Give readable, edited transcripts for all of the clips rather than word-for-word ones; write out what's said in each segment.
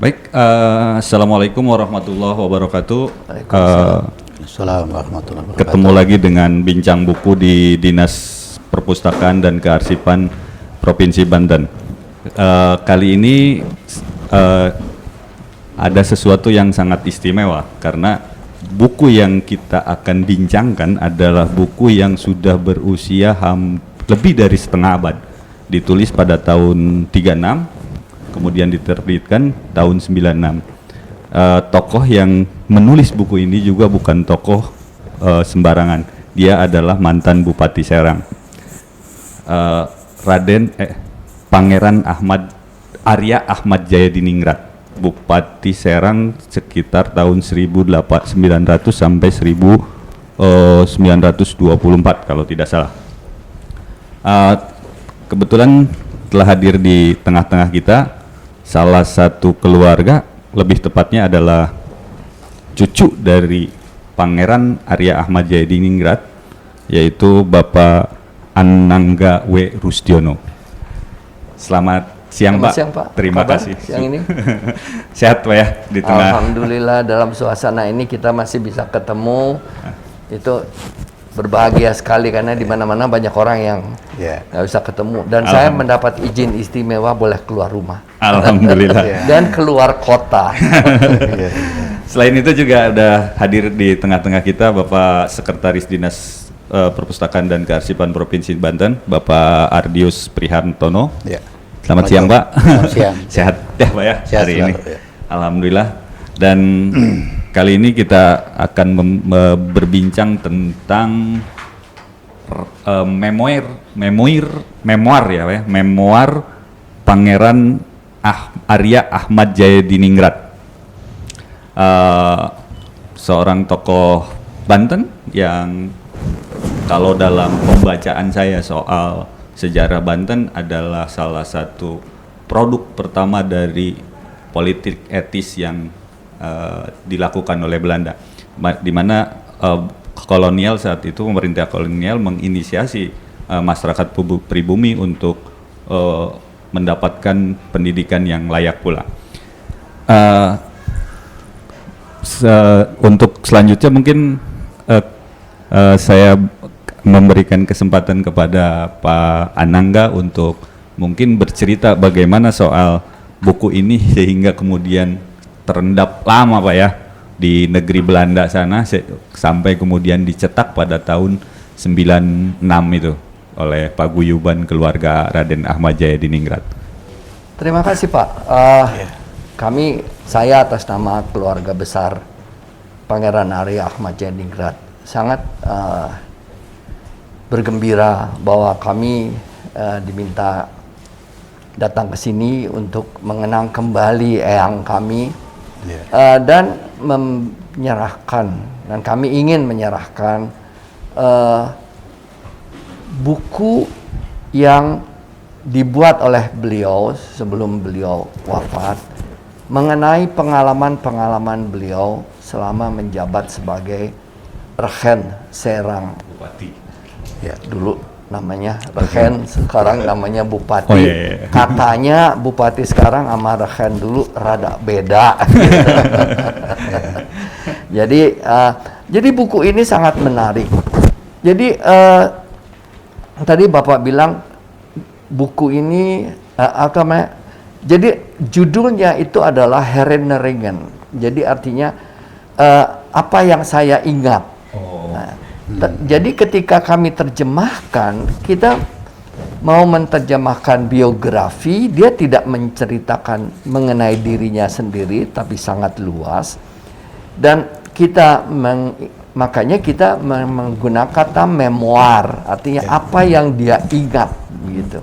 Baik, Assalamualaikum warahmatullahi wabarakatuh. Waalaikumsalam warahmatullahi wabarakatuh. Ketemu lagi dengan Bincang Buku di Dinas Perpustakaan dan Kearsipan Provinsi Banten. Kali ini ada sesuatu yang sangat istimewa karena buku yang kita akan bincangkan adalah buku yang sudah berusia lebih dari setengah abad. Ditulis pada tahun 36. Kemudian diterbitkan tahun 96. Tokoh yang menulis buku ini juga bukan tokoh sembarangan. Dia adalah mantan Bupati Serang, Pangeran Arya Ahmad Jayadiningrat, Bupati Serang sekitar tahun 1900 sampai 1924 kalau tidak salah. Kebetulan telah hadir di tengah-tengah kita salah satu keluarga, lebih tepatnya adalah cucu dari Pangeran Arya Ahmad Jayadiningrat, yaitu Bapak Anangga W. Rustiono. Selamat siang, Pak. Siang, Pak. Terima Kabar kasih. Siang ini. Sehat, Pak, ya, di tengah. Alhamdulillah dalam suasana ini kita masih bisa ketemu. Itu berbahagia sekali karena di mana-mana banyak orang yang nggak bisa ketemu. Dan saya mendapat izin istimewa boleh keluar rumah. Alhamdulillah. Dan keluar kota. Selain itu juga ada hadir di tengah-tengah kita Bapak Sekretaris Dinas Perpustakaan dan Kearsipan Provinsi Banten, Bapak Ardius Prihartono. Ya. Selamat siang, Pak. Selamat siang. Sehat ya, Pak, ya, Sehat hari selalu, ini. ya. Alhamdulillah. Dan kali ini kita akan berbincang tentang memoir ya, Pak, ya, memoir Pangeran Arya Ahmad Jayadiningrat. Seorang tokoh Banten yang kalau dalam pembacaan saya soal sejarah Banten adalah salah satu produk pertama dari politik etis yang dilakukan oleh Belanda, di mana kolonial saat itu, pemerintah kolonial menginisiasi masyarakat pribumi untuk mendapatkan pendidikan yang layak pula. Untuk selanjutnya mungkin saya memberikan kesempatan kepada Pak Anangga untuk mungkin bercerita bagaimana soal buku ini sehingga kemudian terendap lama, Pak, ya, di negeri Belanda sana sampai kemudian dicetak pada tahun 96 itu oleh paguyuban keluarga Raden Ahmad Jayadiningrat. Terima kasih, Pak. Saya atas nama keluarga besar Pangeran Arya Ahmad Jayadiningrat sangat bergembira bahwa kami diminta datang ke sini untuk mengenang kembali eyang kami, dan menyerahkan, dan kami ingin menyerahkan buku yang dibuat oleh beliau sebelum beliau wafat mengenai pengalaman-pengalaman beliau selama menjabat sebagai Regen Serang. Bupati. Ya, dulu namanya Regen, sekarang namanya Bupati. Oh, iya. Katanya Bupati sekarang sama Regen dulu rada beda. Jadi buku ini sangat menarik. Jadi tadi Bapak bilang buku ini jadi judulnya itu adalah Herinneringen. Jadi artinya apa yang saya ingat. Jadi ketika kami terjemahkan, kita mau menerjemahkan biografi, dia tidak menceritakan mengenai dirinya sendiri, tapi sangat luas. Dan makanya kita menggunakan kata memoir, artinya apa yang dia ingat, begitu.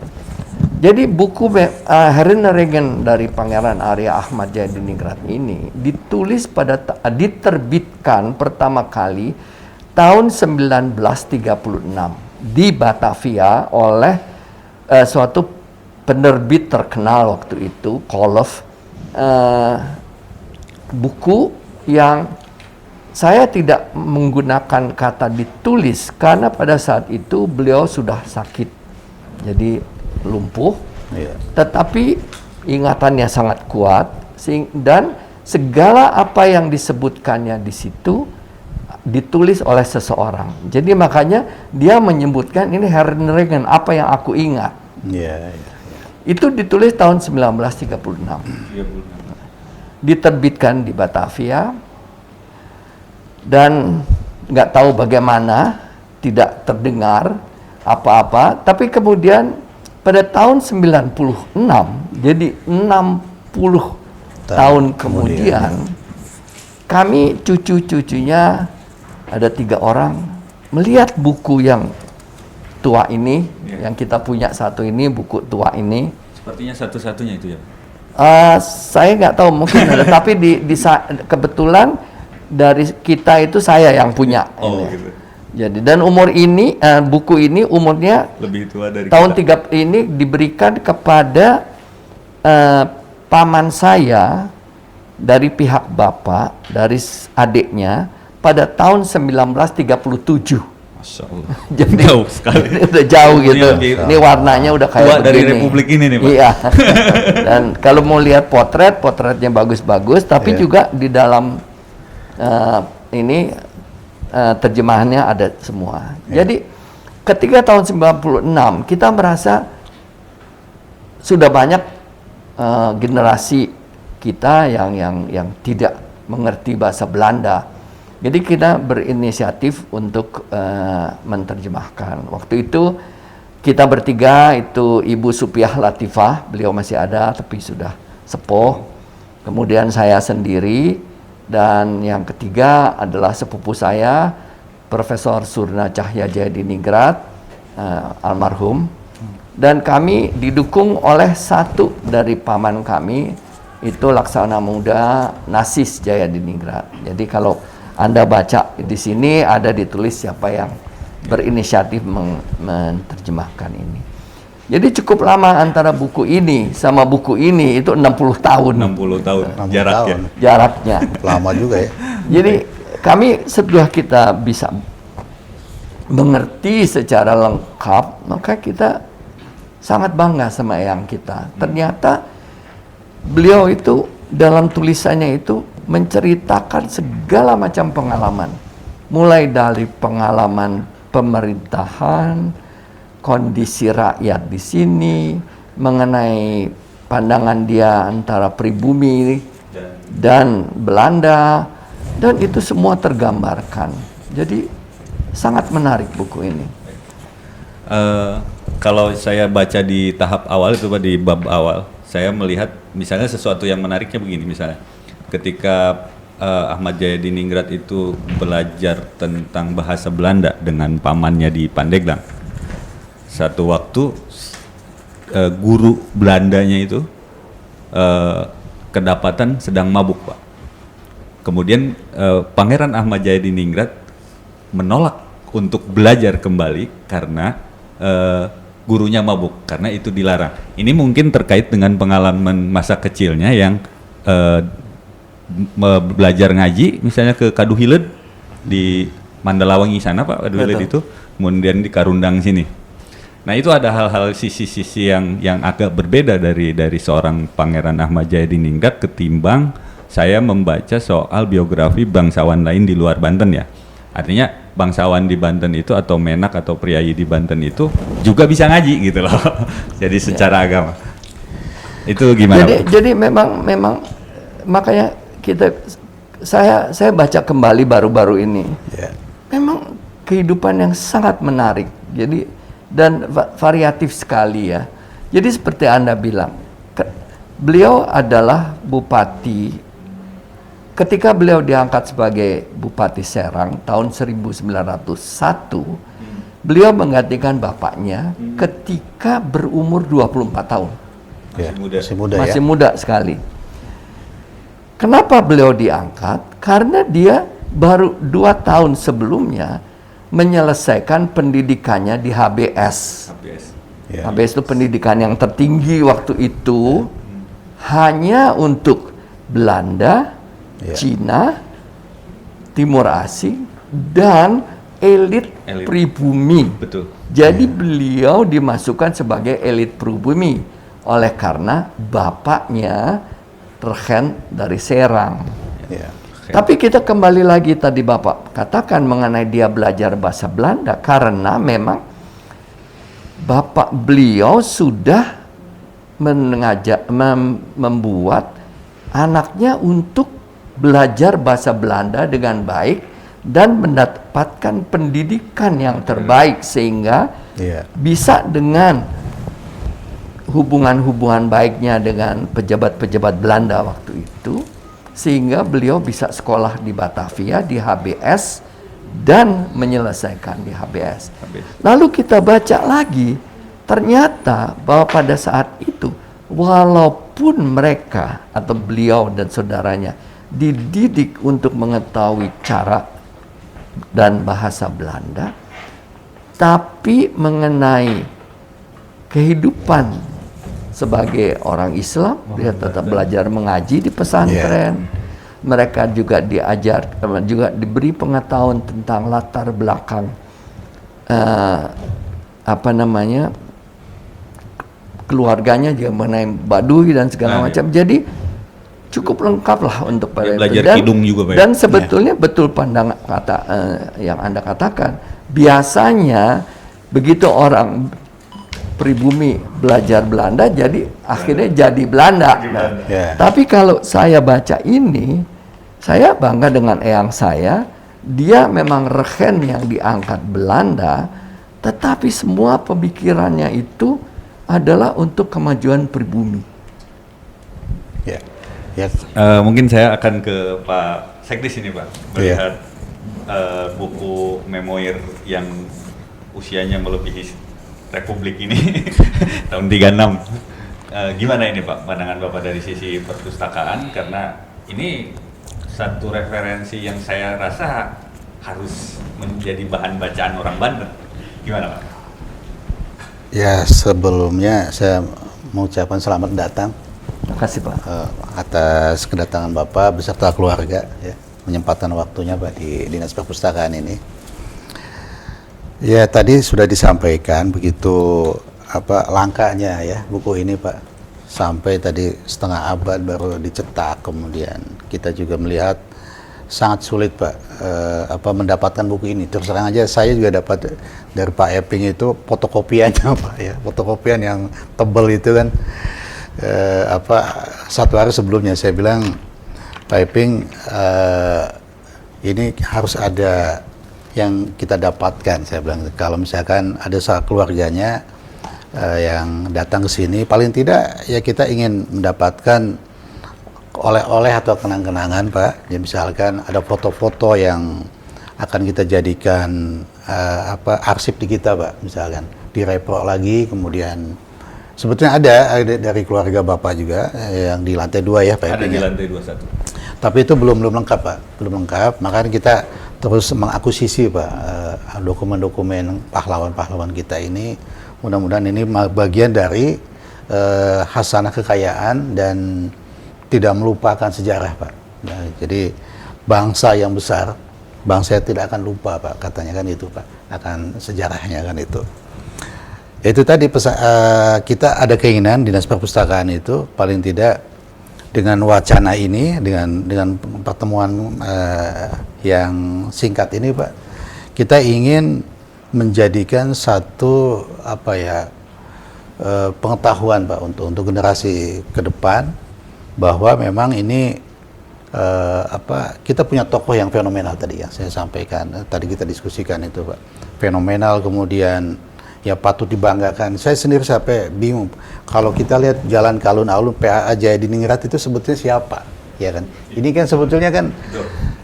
Jadi buku Herinneringen dari Pangeran Arya Ahmad Jayadiningrat ini diterbitkan pertama kali tahun 1936 di Batavia oleh suatu penerbit terkenal waktu itu, Koloff. Buku yang saya tidak menggunakan kata ditulis karena pada saat itu beliau sudah sakit, jadi lumpuh, tetapi ingatannya sangat kuat. Dan segala apa yang disebutkannya di situ ditulis oleh seseorang. Jadi makanya dia menyebutkan ini Herrenregen, apa yang aku ingat. Itu ditulis tahun 1936. Diterbitkan di Batavia dan nggak tahu bagaimana, tidak terdengar apa-apa. Tapi kemudian pada tahun 96, jadi 60 tahun kemudian, kami cucu-cucunya ada 3 orang melihat buku yang tua ini, yang kita punya satu ini, buku tua ini. Sepertinya satu-satunya itu ya. Saya nggak tahu, mungkin ada, tapi kebetulan dari kita itu saya yang punya. Gitu. Jadi dan umur ini, buku ini umurnya lebih tua dari tahun kita. 3 ini diberikan kepada paman saya dari pihak bapak, dari adiknya pada tahun 1937. Masya Allah. Jadi jauh sekali. udah jauh gitu. Ini Ini warnanya udah kayak tua dari begini. Republik ini nih, Pak. Iya. Dan kalau mau lihat potretnya bagus-bagus, tapi juga di dalam ini terjemahannya ada semua. Jadi ketika tahun 96 kita merasa sudah banyak generasi kita yang tidak mengerti bahasa Belanda. Jadi kita berinisiatif untuk menerjemahkan. Waktu itu kita bertiga, itu Ibu Supiah Latifah, beliau masih ada tapi sudah sepuh. Kemudian saya sendiri, dan yang ketiga adalah sepupu saya, Profesor Surna Cahya Jayadiningrat, almarhum. Dan kami didukung oleh satu dari paman kami, itu Laksana Muda Nasis Jayadiningrat. Jadi kalau Anda baca di sini ada ditulis siapa yang berinisiatif menerjemahkan ini. Jadi cukup lama antara buku ini sama buku ini, itu 60 tahun. 60 tahun 60 jaraknya. tahun. Jaraknya. Lama juga ya. Jadi kami setelah kita bisa mengerti secara lengkap, maka kita sangat bangga sama eyang kita. Ternyata beliau itu dalam tulisannya itu menceritakan segala macam pengalaman. Mulai dari pengalaman pemerintahan, kondisi rakyat di sini, mengenai pandangan dia antara pribumi dan Belanda, dan itu semua tergambarkan. Jadi sangat menarik buku ini. Kalau saya baca di tahap awal itu Pak, di bab awal, saya melihat misalnya sesuatu yang menariknya begini, misalnya ketika Ahmad Jayadiningrat itu belajar tentang bahasa Belanda dengan pamannya di Pandeglang. Satu waktu guru Belandanya itu kedapatan sedang mabuk, Pak. Kemudian Pangeran Ahmad Jayadiningrat menolak untuk belajar kembali karena gurunya mabuk, karena itu dilarang. Ini mungkin terkait dengan pengalaman masa kecilnya yang belajar ngaji, misalnya ke Kaduhiled di Mandalawangi sana, Pak, Kaduhiled itu, kemudian di Karundang sini. Nah itu ada hal-hal sisi-sisi yang agak berbeda dari seorang Pangeran Ahmad Jayadiningrat ketimbang saya membaca soal biografi bangsawan lain di luar Banten ya. Artinya bangsawan di Banten itu atau menak atau priayi di Banten itu juga bisa ngaji gitu loh. Jadi secara agama. Itu gimana? Jadi memang makanya saya baca kembali baru-baru ini. Memang kehidupan yang sangat menarik. Jadi dan variatif sekali ya. Jadi seperti Anda bilang, beliau adalah bupati. Ketika beliau diangkat sebagai Bupati Serang tahun 1901, beliau menggantikan bapaknya ketika berumur 24 tahun. Masih muda sekali. Kenapa beliau diangkat? Karena dia baru 2 tahun sebelumnya menyelesaikan pendidikannya di HBS. HBS itu pendidikan yang tertinggi waktu itu, hanya untuk Belanda, Cina, Timur Asing, dan elit pribumi. Betul. Jadi beliau dimasukkan sebagai elit pribumi oleh karena bapaknya Regen dari Serang. Ya. Tapi kita kembali lagi tadi Bapak katakan mengenai dia belajar bahasa Belanda karena memang Bapak beliau sudah membuat anaknya untuk belajar bahasa Belanda dengan baik dan mendapatkan pendidikan yang terbaik sehingga bisa dengan hubungan-hubungan baiknya dengan pejabat-pejabat Belanda waktu itu, sehingga beliau bisa sekolah di Batavia, di HBS, dan menyelesaikan di HBS. Lalu kita baca lagi, ternyata bahwa pada saat itu, walaupun mereka atau beliau dan saudaranya dididik untuk mengetahui cara dan bahasa Belanda, tapi mengenai kehidupan sebagai orang Islam, dia tetap belajar mengaji di pesantren. Mereka juga juga diberi pengetahuan tentang latar belakang keluarganya juga mengenai Baduy dan segala macam. Jadi cukup lengkap lah untuk pada belajar kidung juga, Pak. Dan sebetulnya betul pandangan kata yang Anda katakan. Biasanya begitu orang pribumi belajar Belanda, jadi akhirnya jadi Belanda. Tapi kalau saya baca ini, saya bangga dengan eyang saya. Dia memang regen yang diangkat Belanda, tetapi semua pemikirannya itu adalah untuk kemajuan pribumi. Mungkin saya akan ke Pak Sekdis ini, Pak, melihat buku memoir yang usianya melebihi Republik ini tahun 36. Gimana ini Pak pandangan Bapak dari sisi perpustakaan, karena ini satu referensi yang saya rasa harus menjadi bahan bacaan orang Banten. Gimana Pak? Ya, sebelumnya saya mengucapkan selamat datang. Terima kasih Pak. Atas kedatangan Bapak beserta keluarga, ya, menyempatkan waktunya Pak di Dinas Perpustakaan ini. Ya, tadi sudah disampaikan begitu langkahnya ya buku ini Pak. Sampai tadi setengah abad baru dicetak, kemudian kita juga melihat sangat sulit Pak mendapatkan buku ini. Terus terang aja saya juga dapat dari Pak Eping itu fotokopiannya Pak ya, fotokopian yang tebal itu kan. Satu hari sebelumnya saya bilang, Pak Eping, ini harus ada yang kita dapatkan. Saya bilang kalau misalkan ada keluarganya yang datang ke sini, paling tidak ya kita ingin mendapatkan oleh-oleh atau kenang-kenangan Pak. Ya misalkan ada foto-foto yang akan kita jadikan arsip di kita Pak, misalkan direpro lagi. Kemudian sebetulnya ada dari keluarga Bapak juga yang di lantai 2 ya Pak. Ada di lantai 21. Tapi itu belum lengkap Pak, belum lengkap. Makanya kita terus mengakuisisi Pak dokumen-dokumen pahlawan-pahlawan kita ini. Mudah-mudahan ini bagian dari hasanah kekayaan dan tidak melupakan sejarah Pak. Nah, jadi bangsa yang besar, bangsa yang tidak akan lupa Pak, katanya kan itu Pak, akan sejarahnya kan itu. Itu tadi kita ada keinginan Dinas Perpustakaan itu paling tidak dengan wacana ini, dengan pertemuan yang singkat ini Pak, kita ingin menjadikan satu pengetahuan Pak untuk generasi ke depan bahwa memang ini kita punya tokoh yang fenomenal tadi yang saya sampaikan, tadi kita diskusikan itu Pak, fenomenal, kemudian ya patut dibanggakan. Saya sendiri sampai bingung kalau kita lihat jalan ke alun-alun PAA Jayadiningrat itu sebetulnya siapa, ya kan? Ini kan sebetulnya kan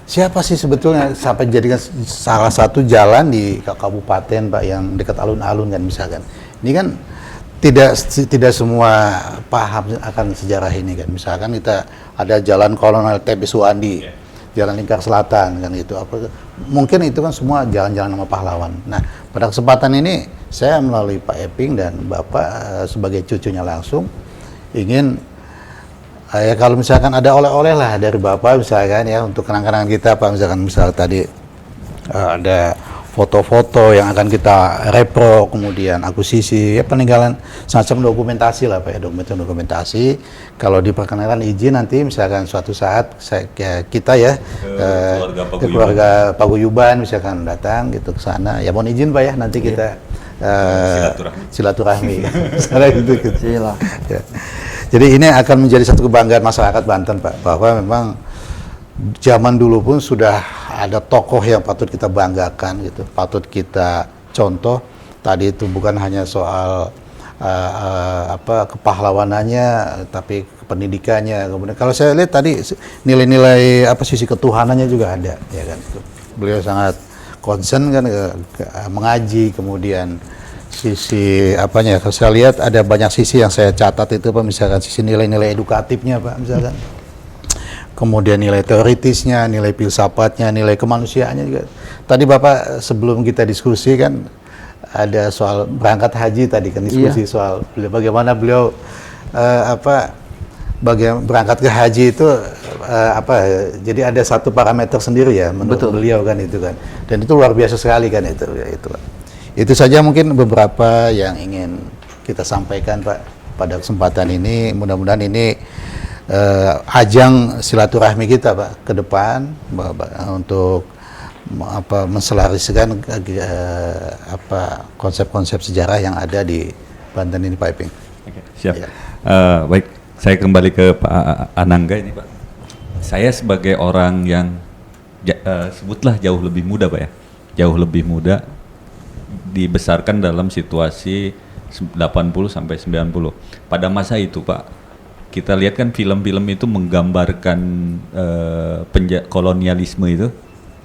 siapa sih sebetulnya sampai jadikan salah satu jalan di kabupaten Pak yang dekat alun-alun kan misalkan. Ini kan tidak semua paham akan sejarah ini kan. Misalkan kita ada jalan Kolonel T.B. Suwandi, Jalan Lingkar Selatan kan itu. Mungkin itu kan semua jalan-jalan nama pahlawan. Nah, pada kesempatan ini saya melalui Pak Eping dan Bapak sebagai cucunya langsung ingin ya kalau misalkan ada oleh-oleh lah dari Bapak misalkan ya untuk kenang-kenangan kita Pak, misalkan tadi ada foto-foto yang akan kita repro, kemudian akuisisi, ya peninggalan semacam dokumentasi lah Pak ya, dokumentasi. Kalau diperkenalkan izin nanti misalkan suatu saat kita ya ke keluarga Paguyuban misalkan datang gitu ke sana, ya mohon izin Pak ya nanti kita silaturahmi. Gitu. Ya. Jadi ini akan menjadi satu kebanggaan masyarakat Banten Pak, bahwa memang zaman dulu pun sudah ada tokoh yang patut kita banggakan gitu, patut kita contoh. Tadi itu bukan hanya soal kepahlawanannya, tapi pendidikannya. Kemudian kalau saya lihat tadi nilai-nilai sisi ketuhanannya juga ada, ya kan. Beliau sangat concern kan mengaji, kemudian sisi apanya? Kalau saya lihat ada banyak sisi yang saya catat itu Pak, misalkan sisi nilai-nilai edukatifnya Pak, misalkan. Kemudian nilai teoritisnya, nilai filsafatnya, nilai kemanusiaannya juga. Tadi Bapak sebelum kita diskusi kan ada soal berangkat haji tadi kan, diskusi soal bagaimana beliau berangkat ke haji itu jadi ada satu parameter sendiri ya menurut beliau kan itu kan. Dan itu luar biasa sekali kan itu. Itu saja mungkin beberapa yang ingin kita sampaikan Pak pada kesempatan ini. Mudah-mudahan ini ajang silaturahmi kita Pak ke depan untuk menselaraskan konsep-konsep sejarah yang ada di Banten ini Pak Iping. Oke, siap. Ya. Baik, saya kembali ke Pak Anangga ini Pak. Saya sebagai orang yang sebutlah jauh lebih muda Pak ya, jauh lebih muda, dibesarkan dalam situasi 80 sampai 90. Pada masa itu Pak, kita lihat kan film-film itu menggambarkan kolonialisme itu,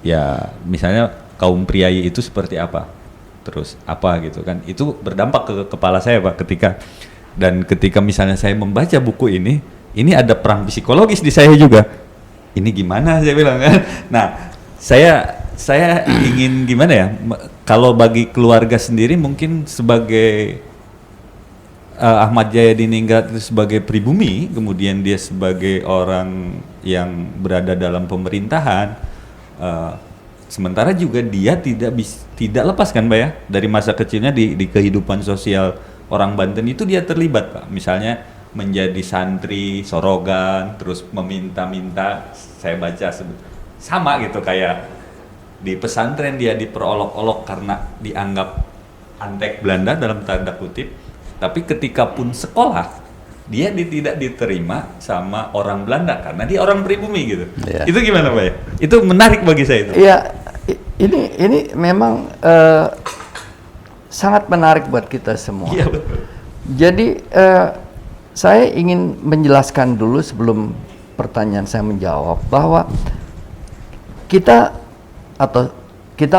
ya misalnya kaum priai itu seperti apa, terus apa gitu kan, itu berdampak ke kepala saya Pak ketika misalnya saya membaca buku ini ada perang psikologis di saya juga, ini gimana saya bilang kan. Nah saya ingin gimana ya, kalau bagi keluarga sendiri mungkin sebagai Ahmad Jayadiningrat itu sebagai pribumi, kemudian dia sebagai orang yang berada dalam pemerintahan, sementara juga dia tidak lepas kan Pak ya, dari masa kecilnya di kehidupan sosial orang Banten itu dia terlibat Pak, misalnya menjadi santri Sorogan, terus meminta-minta, saya baca sama gitu kayak di pesantren dia diperolok-olok karena dianggap antek Belanda dalam tanda kutip. Tapi ketika pun sekolah, dia tidak diterima sama orang Belanda karena dia orang pribumi gitu. Yeah. Itu gimana Pak ya? Itu menarik bagi saya itu. Iya, ini memang sangat menarik buat kita semua. Iya betul. Jadi saya ingin menjelaskan dulu sebelum pertanyaan saya menjawab bahwa kita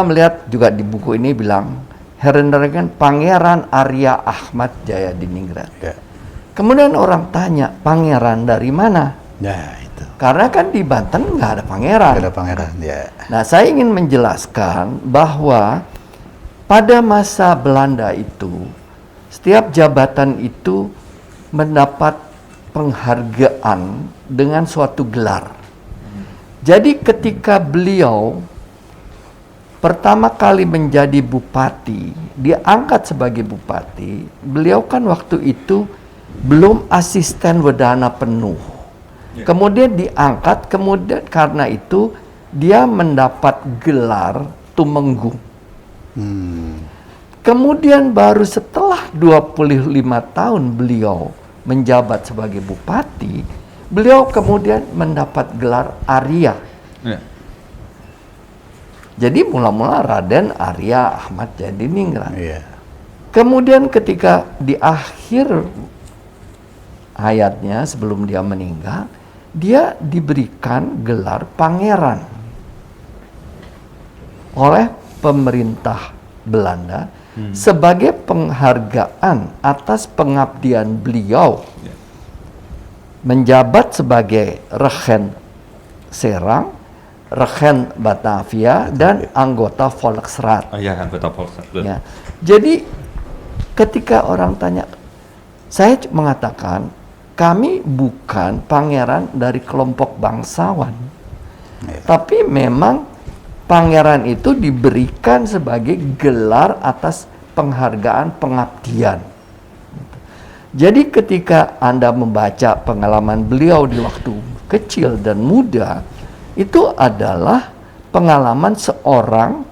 melihat juga di buku ini bilang Herendergen Pangeran Arya Ahmad Jayadiningrat. Ya. Kemudian orang tanya, pangeran dari mana? Ya itu. Karena kan di Banten nggak ada pangeran. Nggak ada pangeran. Ya. Nah saya ingin menjelaskan bahwa pada masa Belanda itu setiap jabatan itu mendapat penghargaan dengan suatu gelar. Jadi ketika beliau pertama kali menjadi bupati, dia angkat sebagai bupati, beliau kan waktu itu belum asisten wedana penuh. Kemudian diangkat, kemudian karena itu dia mendapat gelar Tumenggung. Kemudian baru setelah 25 tahun beliau menjabat sebagai bupati, beliau kemudian mendapat gelar Arya. Jadi mula-mula Raden Arya Ahmad Jayadiningrat. Yeah. Kemudian ketika di akhir hayatnya sebelum dia meninggal, dia diberikan gelar pangeran oleh pemerintah Belanda sebagai penghargaan atas pengabdian beliau menjabat sebagai Regen Serang, Regen Batavia, dan anggota Volksraad. Oh iya, anggota Volksraad. Ya. Jadi ketika orang tanya, saya mengatakan kami bukan pangeran dari kelompok bangsawan, tapi memang pangeran itu diberikan sebagai gelar atas penghargaan pengabdian. Jadi ketika Anda membaca pengalaman beliau di waktu kecil dan muda, itu adalah pengalaman seorang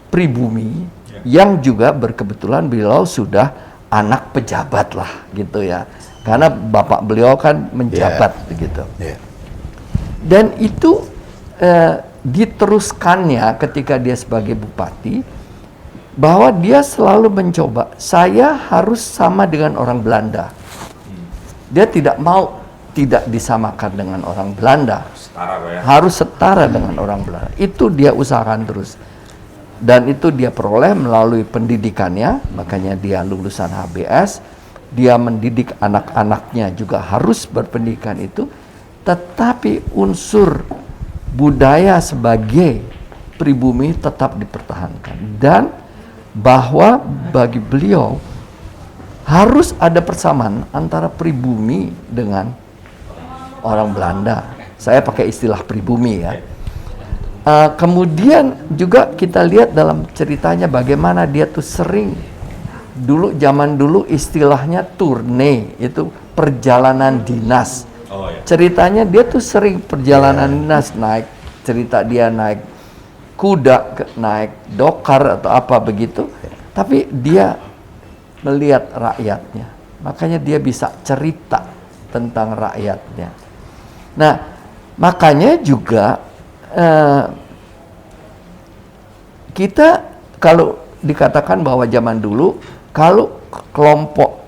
pribumi yang juga berkebetulan beliau sudah anak pejabat lah gitu ya. Karena bapak beliau kan menjabat begitu. Dan itu diteruskannya ketika dia sebagai bupati, bahwa dia selalu mencoba, saya harus sama dengan orang Belanda. Dia tidak mau tidak disamakan dengan orang Belanda. Harus setara dengan orang Belanda. Itu dia usahakan terus. Dan itu dia peroleh melalui pendidikannya, makanya dia lulusan HBS. Dia mendidik anak-anaknya juga harus berpendidikan itu. Tetapi unsur budaya sebagai pribumi tetap dipertahankan. Dan bahwa bagi beliau harus ada persamaan antara pribumi dengan orang Belanda. Saya pakai istilah pribumi ya. Kemudian juga kita lihat dalam ceritanya bagaimana dia tuh sering zaman dulu istilahnya tourne, itu perjalanan dinas. Ceritanya dia tuh sering perjalanan dinas, cerita dia naik kuda, naik dokar atau apa begitu, tapi dia melihat rakyatnya, makanya dia bisa cerita tentang rakyatnya. Nah, makanya juga kita kalau dikatakan bahwa zaman dulu kalau kelompok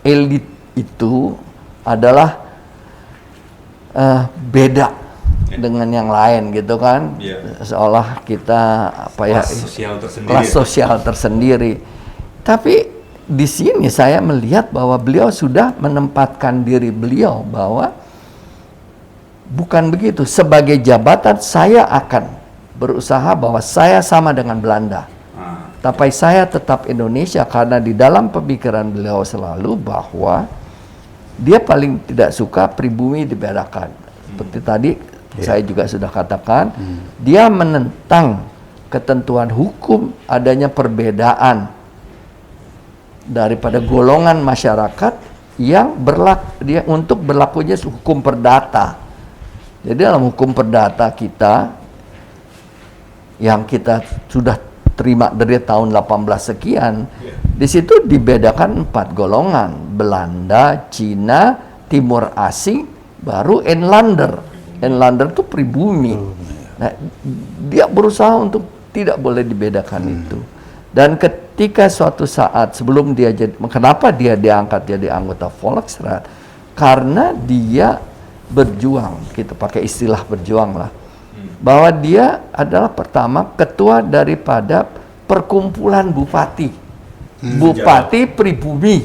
elit itu adalah beda dengan yang lain gitu kan, seolah kita kelas sosial tersendiri. Tapi di sini saya melihat bahwa beliau sudah menempatkan diri beliau bahwa bukan begitu. Sebagai jabatan saya akan berusaha bahwa saya sama dengan Belanda, tapi saya tetap Indonesia, karena di dalam pemikiran beliau selalu bahwa dia paling tidak suka pribumi dibedakan. Seperti tadi saya juga sudah katakan, dia menentang ketentuan hukum adanya perbedaan daripada golongan masyarakat yang untuk berlakunya hukum perdata. Jadi dalam hukum perdata kita yang kita sudah terima dari tahun 18 sekian, di situ dibedakan 4 golongan: Belanda, Cina, Timur Asing, baru Enlander. Enlander itu pribumi. Nah, dia berusaha untuk tidak boleh dibedakan itu. Dan ketika suatu saat sebelum dia kenapa dia diangkat jadi anggota Volksraad? Karena dia berjuang, kita pakai istilah berjuang lah, bahwa dia adalah pertama ketua daripada perkumpulan bupati, bupati pribumi.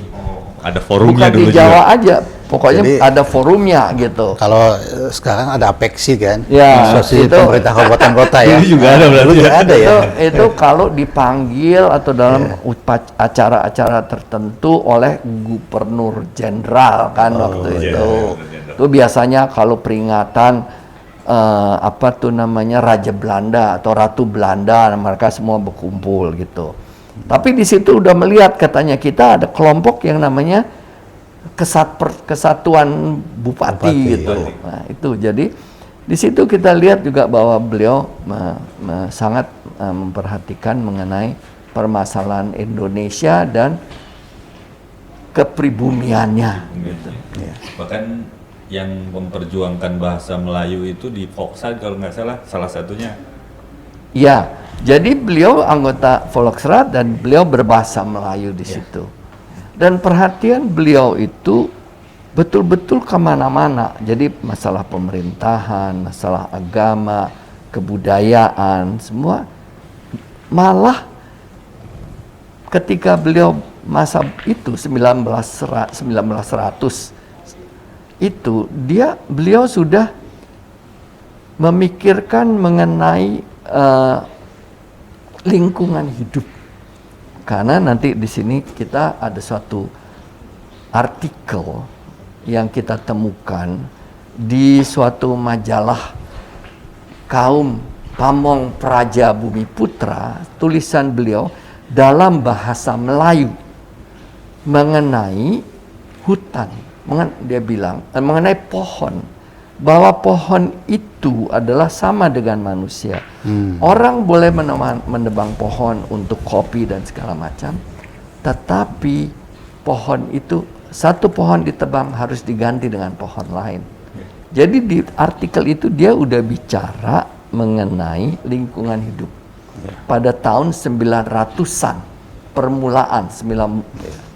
Ada forumnya bukan dulu di Jawa juga aja. Pokoknya jadi, ada forumnya gitu. Kalau sekarang ada APEKSI kan, asosiasi pemerintah kabupaten kota ya. Itu juga ada berarti juga ada ya. Itu kalau dipanggil atau dalam acara-acara tertentu oleh gubernur jenderal kan waktu itu. Itu biasanya kalau peringatan Raja Belanda atau Ratu Belanda, mereka semua berkumpul gitu. Tapi di situ udah melihat, katanya kita ada kelompok yang namanya kesatuan bupati gitu. Nah, itu jadi di situ kita lihat juga bahwa beliau sangat memperhatikan mengenai permasalahan Indonesia dan kepribumiannya. Gitu. Ya. Bahkan yang memperjuangkan bahasa Melayu itu di Volksraad kalau nggak salah satunya. Ya, jadi beliau anggota Volksraad dan beliau berbahasa Melayu di situ. Dan perhatian beliau itu betul-betul kemana-mana. Jadi masalah pemerintahan, masalah agama, kebudayaan, semua. Malah ketika beliau masa itu 1900 itu beliau sudah memikirkan mengenai lingkungan hidup. Karena nanti di sini kita ada suatu artikel yang kita temukan di suatu majalah kaum Pamong Praja Bumi Putra, tulisan beliau dalam bahasa Melayu mengenai hutan. Dia bilang mengenai pohon, bahwa pohon itu adalah sama dengan manusia. Orang boleh menebang pohon untuk kopi dan segala macam, tetapi pohon itu, satu pohon ditebang harus diganti dengan pohon lain. Jadi di artikel itu dia udah bicara mengenai lingkungan hidup. Pada tahun 900-an, permulaan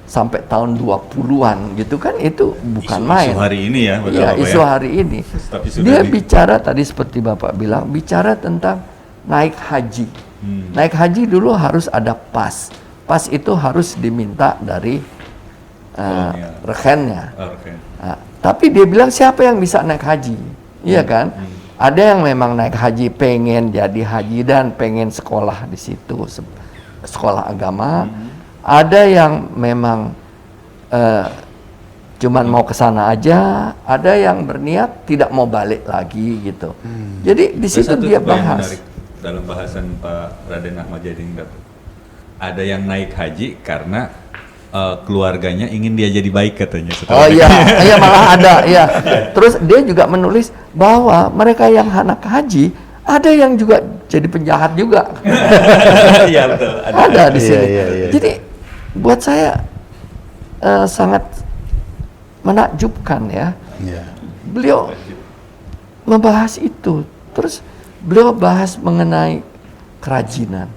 sampai tahun 20-an gitu kan, itu bukan main. Isu hari ini ya. Iya, isu hari ini. Dia bicara tadi seperti Bapak bilang, bicara tentang naik haji. Naik haji dulu harus ada pas. Pas itu harus diminta dari rekennya. Nah, tapi dia bilang siapa yang bisa naik haji? Iya kan? Ada yang memang naik haji pengen jadi haji dan pengen sekolah di situ, sekolah agama. Ada yang memang cuman mau ke sana aja, ada yang berniat tidak mau balik lagi gitu. Jadi di situ dia bahas. Dalam bahasan Pak Raden Ahmad Jadiningrat, ada yang naik haji karena keluarganya ingin dia jadi baik katanya. Oh iya, iya malah ada, ya. Terus dia juga menulis bahwa mereka yang anak haji ada yang juga jadi penjahat juga. Iya betul. Ada di sini. Iya. Jadi buat saya sangat menakjubkan ya. Beliau membahas itu, terus beliau bahas mengenai kerajinan.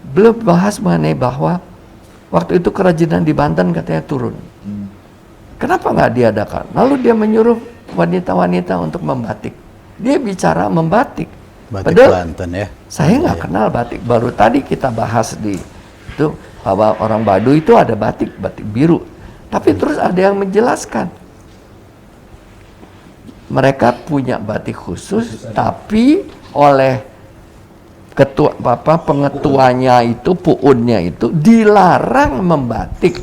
Beliau bahas mengenai bahwa waktu itu kerajinan di Banten katanya turun. Kenapa nggak diadakan? Lalu dia menyuruh wanita-wanita untuk membatik. Dia bicara membatik. Batik Padahal Banten ya. saya nggak kenal batik. Baru tadi kita bahas di itu bahwa orang Baduy itu ada batik biru. Tapi terus ada yang menjelaskan. Mereka punya batik khusus, tapi oleh pengetuanya itu, puunnya itu dilarang membatik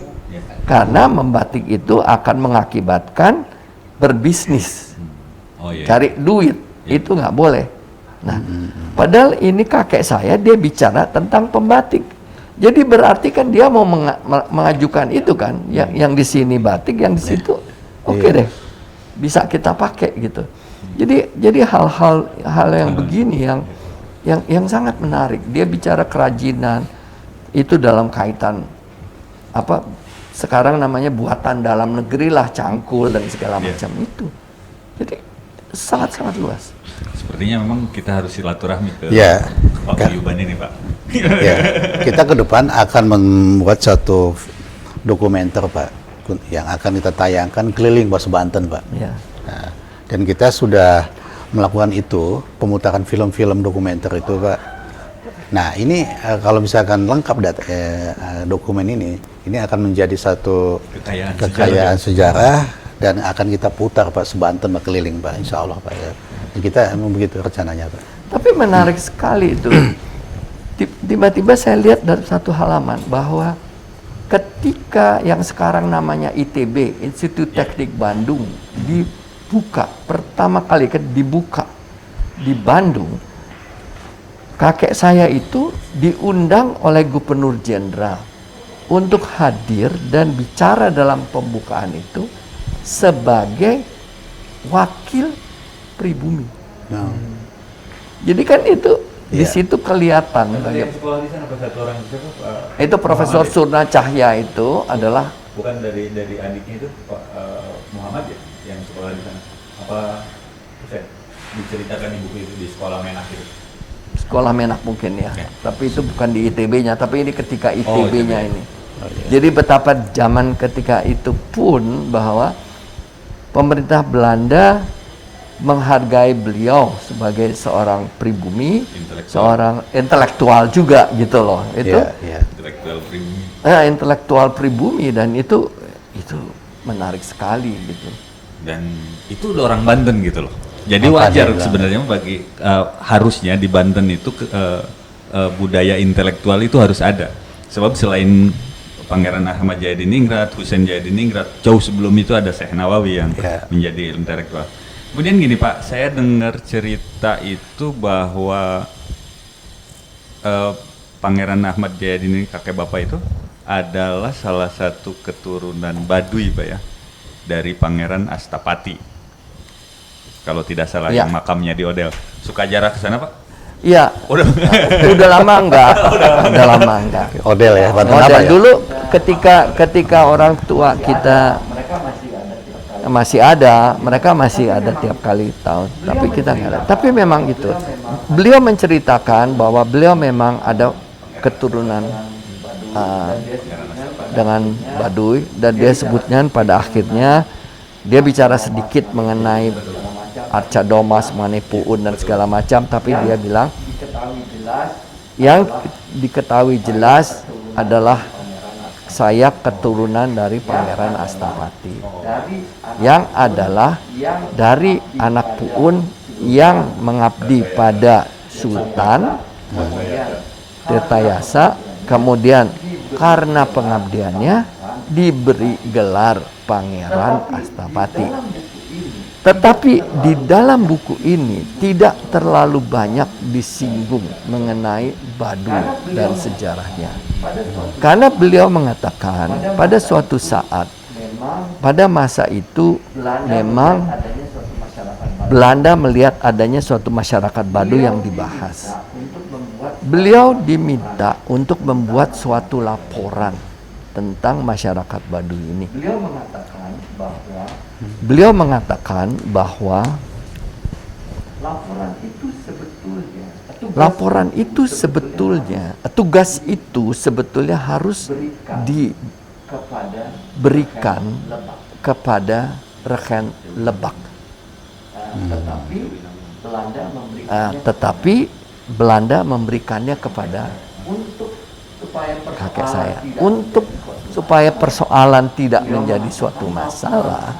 karena membatik itu akan mengakibatkan berbisnis, cari duit, itu nggak boleh. Nah, padahal ini kakek saya dia bicara tentang pembatik, jadi berarti kan dia mau mengajukan itu kan, yang di sini batik, yang di situ, oke deh, bisa kita pakai gitu. Jadi hal-hal yang begini yang sangat menarik. Dia bicara kerajinan itu dalam kaitan apa sekarang namanya buatan dalam negeri lah, cangkul dan segala macam itu. Jadi sangat luas. Sepertinya memang kita harus silaturahmi ke Pak Guyuban ini, Pak. Ya, kita ke depan akan membuat satu dokumenter, Pak, yang akan kita tayangkan keliling Bos Banten, Pak. Ya. Nah, dan kita sudah melakukan itu, pemutaran film-film dokumenter itu, Pak. Nah, ini kalau misalkan lengkap dokumen ini akan menjadi satu kekayaan sejarah dan akan kita putar, Pak, sebanten keliling, Pak, insya Allah, Pak. Ya. Kita memang begitu rencananya, Pak. Tapi menarik sekali itu. Tiba-tiba saya lihat dari satu halaman bahwa ketika yang sekarang namanya ITB, Institut Teknik Bandung, dibuka pertama kali dibuka di Bandung, kakek saya itu diundang oleh Gubernur Jenderal untuk hadir dan bicara dalam pembukaan itu sebagai wakil pribumi. Jadi kan itu di situ kelihatan. Sekolah di sana satu orang Itu Profesor Surna Cahya itu adalah bukan dari adiknya itu Pak Muhammad ya yang sekolah di sana. Apa diceritakan di buku itu di sekolah Menak itu? Sekolah Menak mungkin ya. Tapi itu bukan di ITB-nya, tapi ini ketika ITB-nya ini. Jadi betapa zaman ketika itu pun bahwa pemerintah Belanda menghargai beliau sebagai seorang pribumi, seorang intelektual juga gitu loh. Itu intelektual pribumi. Intelektual pribumi, dan itu menarik sekali gitu. Dan itu udah orang Banten gitu loh. Jadi wajar sebenarnya bagi harusnya di Banten itu budaya intelektual itu harus ada. Sebab selain Pangeran Ahmad Jayadiningrat, Husain Jayadiningrat, jauh sebelum itu ada Syekh Nawawi yang menjadi intelektual. Kemudian gini Pak, saya dengar cerita itu bahwa Pangeran Ahmad Jayadin, kakek Bapak itu adalah salah satu keturunan Baduy Pak ya, dari Pangeran Astapati. Kalau tidak salah Ya. yang makamnya di Odel. Suka jarak ke sana Pak? Iya. Udah. Udah lama enggak? Udah lama enggak. Odel ya, Banten apa Model ya? dulu ketika orang tua kita masih ada, mereka masih ada tiap kali tahun, tapi kita nggak ada. Tapi memang itu, beliau menceritakan bahwa beliau memang ada keturunan dengan Baduy, dan dia sebutnya pada akhirnya dia bicara sedikit mengenai Arca Domas, mengenai Puun dan segala macam, tapi dia bilang yang diketahui jelas adalah saya keturunan dari Pangeran Astapati, yang adalah dari anak Puun yang mengabdi pada Sultan Tirtayasa, kemudian karena pengabdiannya diberi gelar Pangeran Astapati. Tetapi di dalam buku ini tidak terlalu banyak disinggung mengenai Baduy dan sejarahnya. Karena beliau mengatakan pada suatu saat, pada masa itu memang Belanda melihat adanya suatu masyarakat Baduy yang dibahas. Beliau diminta untuk membuat suatu laporan tentang masyarakat Baduy ini. Beliau mengatakan bahwa laporan itu sebetulnya, tugas itu sebetulnya harus diberikan kepada Regen Lebak. Tetapi Belanda memberikannya kepada kakek saya. Untuk supaya persoalan tidak menjadi suatu masalah,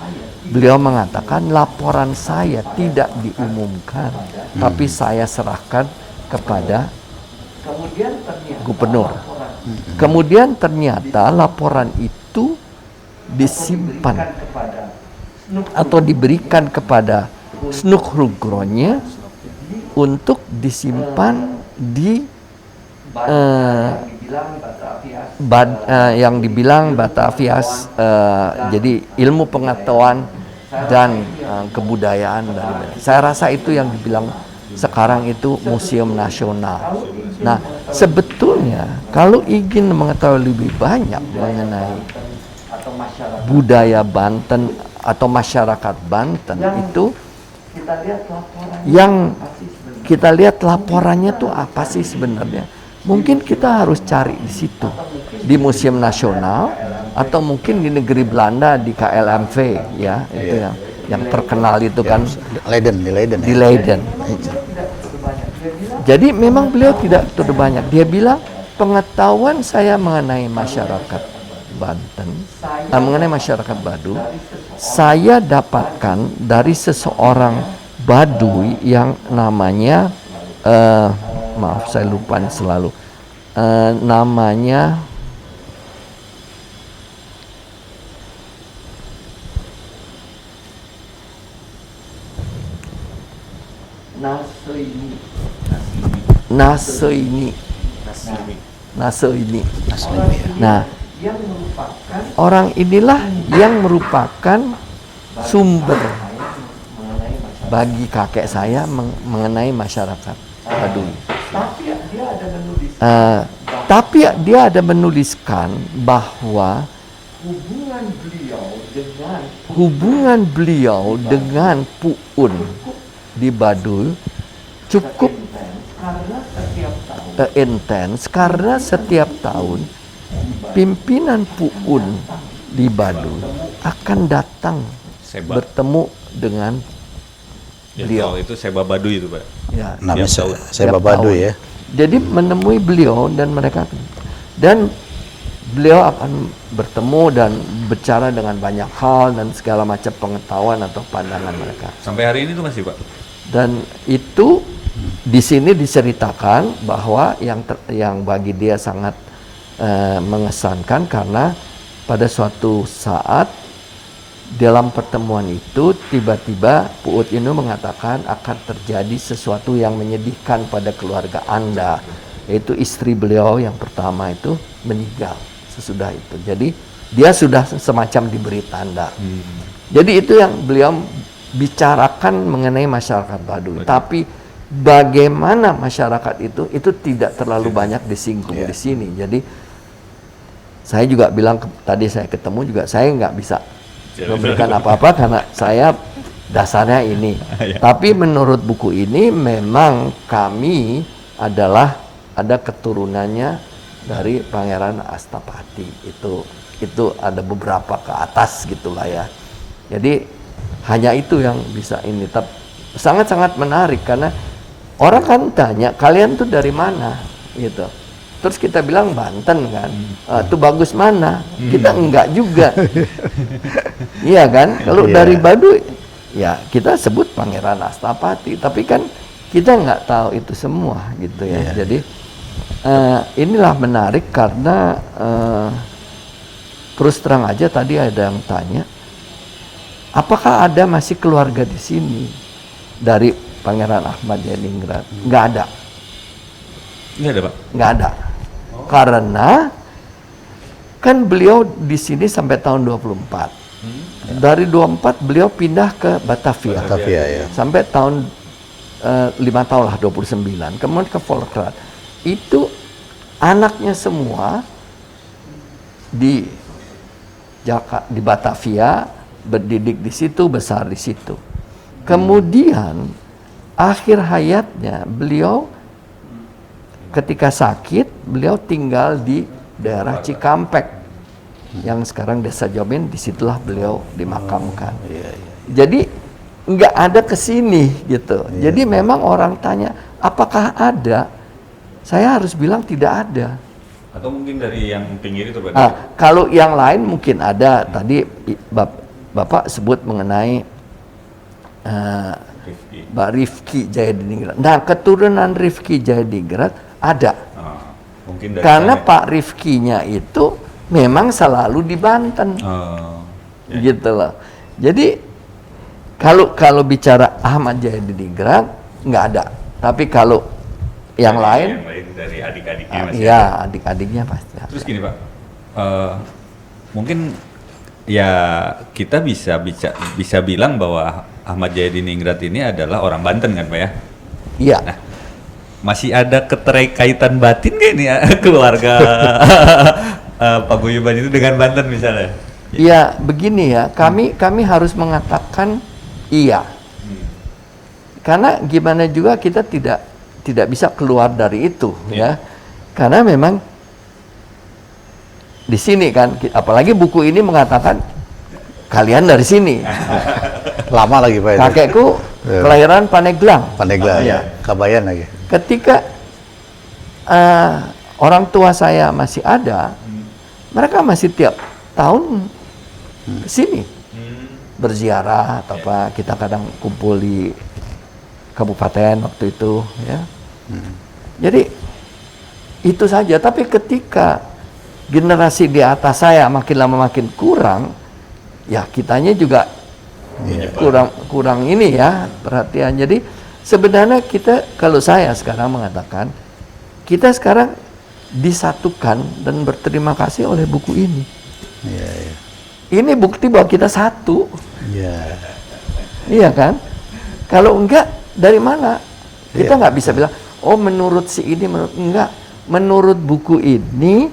beliau mengatakan laporan saya tidak diumumkan, tapi saya serahkan kepada gubernur. Kemudian ternyata laporan itu disimpan atau diberikan kepada Snukhrugronje untuk disimpan di yang dibilang Batavias, jadi ilmu pengetahuan dan kebudayaan dari Belanda. Saya rasa itu yang dibilang sekarang itu Museum Nasional. Nah, sebetulnya kalau ingin mengetahui lebih banyak mengenai budaya Banten atau masyarakat Banten itu, yang kita lihat laporannya tuh apa sih sebenarnya? Mungkin kita harus cari di situ, di Museum Nasional, atau mungkin di negeri Belanda di KLMV ya, itu yang terkenal itu kan di Leiden. Jadi memang beliau tidak terlalu banyak. Dia bilang pengetahuan saya mengenai masyarakat Banten, mengenai masyarakat Baduy, saya dapatkan dari seseorang Baduy yang namanya maaf saya lupa selalu namanya Nasoini. Nah, orang inilah yang merupakan sumber bagi kakek saya mengenai masyarakat Baduy. Tapi dia ada menuliskan bahwa hubungan beliau dengan Puun di Baduy cukup intens karena setiap tahun pimpinan Puun di Baduy akan datang bertemu dengan beliau. Itu Seba Baduy itu Pak. Ya, namanya Seba Baduy ya. Jadi menemui beliau dan beliau akan bertemu dan bicara dengan banyak hal dan segala macam pengetahuan atau pandangan mereka. Sampai hari ini tuh masih Pak. Dan itu di sini diceritakan bahwa yang bagi dia sangat mengesankan karena pada suatu saat dalam pertemuan itu tiba-tiba Puut Inu mengatakan akan terjadi sesuatu yang menyedihkan pada keluarga Anda, yaitu istri beliau yang pertama itu meninggal sesudah itu. Jadi dia sudah semacam diberi tanda. Jadi itu yang beliau bicarakan mengenai masyarakat Baduy. Tapi bagaimana masyarakat itu tidak terlalu banyak disinggung di sini. Jadi saya juga bilang tadi saya ketemu juga saya nggak bisa memberikan apa-apa karena saya dasarnya ini. Tapi menurut buku ini memang kami adalah ada keturunannya dari Pangeran Astapati. Itu ada beberapa ke atas gitulah ya. Jadi hanya itu yang bisa ini. Tapi sangat-sangat menarik karena orang kan tanya kalian tuh dari mana gitu. Terus kita bilang Banten kan, tuh bagus mana? Kita enggak juga. Iya kan? Kalau dari Baduy, ya kita sebut Pangeran Astapati. Tapi kan kita nggak tahu itu semua gitu ya. Jadi inilah menarik karena terus terang aja tadi ada yang tanya, apakah ada masih keluarga di sini dari Pangeran Ahmad Yaningrat? Nggak ada. Nggak ada, Pak? Nggak ada. Karena kan beliau di sini sampai tahun 24. Dari 24 beliau pindah ke Batavia. Ya. Sampai tahun 5 tahun lah 29. Kemudian ke Volkrad. Itu anaknya semua di Batavia, berdidik di situ, besar di situ. Kemudian akhir hayatnya beliau ketika sakit, beliau tinggal di daerah Cikampek, yang sekarang Desa Jomin, disitulah beliau dimakamkan. Jadi nggak ada kesini gitu. Jadi memang orang tanya, apakah ada? Saya harus bilang tidak ada. Atau mungkin dari yang pinggir itu, Pak? Kalau yang lain mungkin ada. Tadi Bapak sebut mengenai Mbak Rifki Jayadiningrat. Nah, keturunan Rifki Jayadiningrat ada. Mungkin dari karena sana. Pak Rifkinya itu memang selalu di Banten. Gitu loh. Jadi kalau bicara Ahmad Jayadiningrat nggak ada. Tapi kalau yang lain dari adik-adiknya masih ya ada. Adik-adiknya pasti ada. Terus gini, Pak. Mungkin ya kita bisa bilang bahwa Ahmad Jayadiningrat ini adalah orang Banten kan, Pak ya? Iya. Nah, masih ada keterkaitan batin nggak nih keluarga Paguyuban itu dengan Banten misalnya? Iya, begini ya. Kami harus mengatakan iya. Karena gimana juga kita tidak bisa keluar dari itu ya. Karena memang di sini kan, apalagi buku ini mengatakan kalian dari sini. Lama lagi Pak itu. Kakekku kelahiran Pandeglang. Pandeglang ya. Kabayan lagi. Ketika orang tua saya masih ada, mereka masih tiap tahun ke sini berziarah atau apa. Kita kadang kumpul di kabupaten waktu itu ya. Jadi itu saja. Tapi ketika generasi di atas saya makin lama makin kurang, ya kitanya juga kurang ini ya perhatian. Jadi sebenarnya kita, kalau saya sekarang mengatakan, kita sekarang disatukan dan berterima kasih oleh buku ini. Ini bukti bahwa kita satu. Iya kan? Kalau enggak, dari mana? Kita nggak bisa bilang, oh menurut si ini, enggak. Menurut buku ini,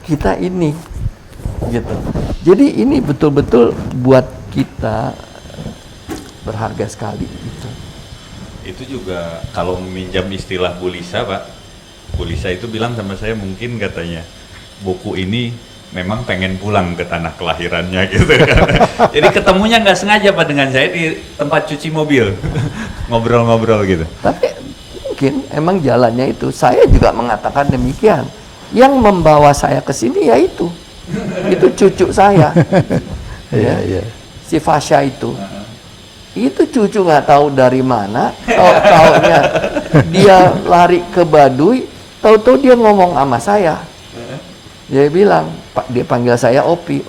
kita ini. Gitu. Jadi ini betul-betul buat kita berharga sekali. Gitu. Itu juga kalau meminjam istilah Bu Lisa, Pak. Bu Lisa itu bilang sama saya, mungkin katanya buku ini memang pengen pulang ke tanah kelahirannya gitu kan. Jadi ketemunya nggak sengaja Pak dengan saya di tempat cuci mobil. Ngobrol-ngobrol gitu. Tapi mungkin emang jalannya itu. Saya juga mengatakan demikian. Yang membawa saya ke sini ya itu cucu saya. Si Fasya itu. Itu cucu nggak tahu dari mana, taunya dia lari ke Baduy, tahu-tahu dia ngomong sama saya. Dia bilang, dia panggil saya Opi,